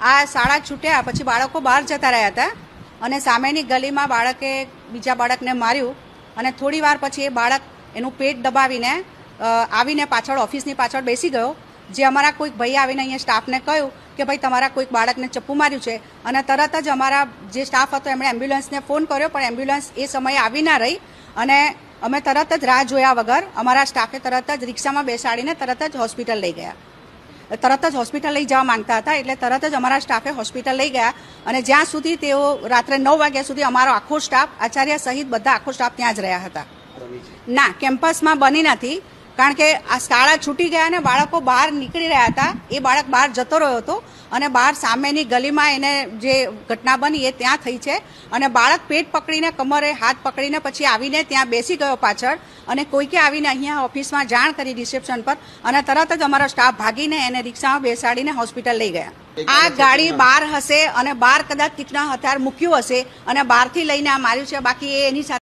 આ શાળા છૂટ્યા પછી બાળકો બહાર જતા રહ્યા હતા અને સામેની ગલીમાં બાળકે બીજા બાળકને માર્યું અને થોડી વાર પછી એ બાળક એનું પેટ દબાવીને આવીને પાછળ ઓફિસની પાછળ બેસી ગયો। જે અમારા કોઈક ભાઈ આવીને અહીંયા સ્ટાફને કહ્યું કે ભાઈ તમારા કોઈક બાળકને ચપ્પુ માર્યું છે અને તરત જ અમારા જે સ્ટાફ હતો એમણે એમ્બ્યુલન્સને ફોન કર્યો, પણ એમ્બ્યુલન્સ એ સમયે આવી ના રહી અને અમે તરત જ રાહ જોયા વગર અમારા સ્ટાફે તરત જ રિક્ષામાં બેસાડીને તરત જ હોસ્પિટલ લઈ ગયા। તરત જ હોસ્પિટલ લઈ જવા માંગતા હતા એટલે તરત જ અમારા સ્ટાફે હોસ્પિટલ લઈ ગયા અને જ્યાં સુધી તેઓ રાત્રે 9 વાગ્યા સુધી અમારો આખો સ્ટાફ આચાર્ય સહિત બધા આખો સ્ટાફ ત્યાં જ રહ્યા હતા। ના, કેમ્પસમાં બની નથી, કારણ કે આ શાળા છૂટી ગયા અને બાળકો બહાર નીકળી રહ્યા હતા। એ બાળક બહાર જતો રહ્યો હતો અને બહાર સામેની ગલીમાં એને જે ઘટના બની એ ત્યાં થઈ છે અને બાળક પેટ પકડીને કમરે હાથ પકડીને પછી આવીને ત્યાં બેસી ગયો પાછળ અને કોઈકે આવીને અહીંયા ઓફિસમાં જાણ કરી રિસેપ્શન પર અને તરત જ અમારો સ્ટાફ ભાગીને એને રિક્ષામાં બેસાડીને હોસ્પિટલ લઈ ગયા। આ ગાડી બહાર હશે અને બહાર કદાચ તીક્ષ્ણ હથિયાર મૂક્યું હશે અને બહારથી લઈને આ માર્યું છે, બાકી એની સાથે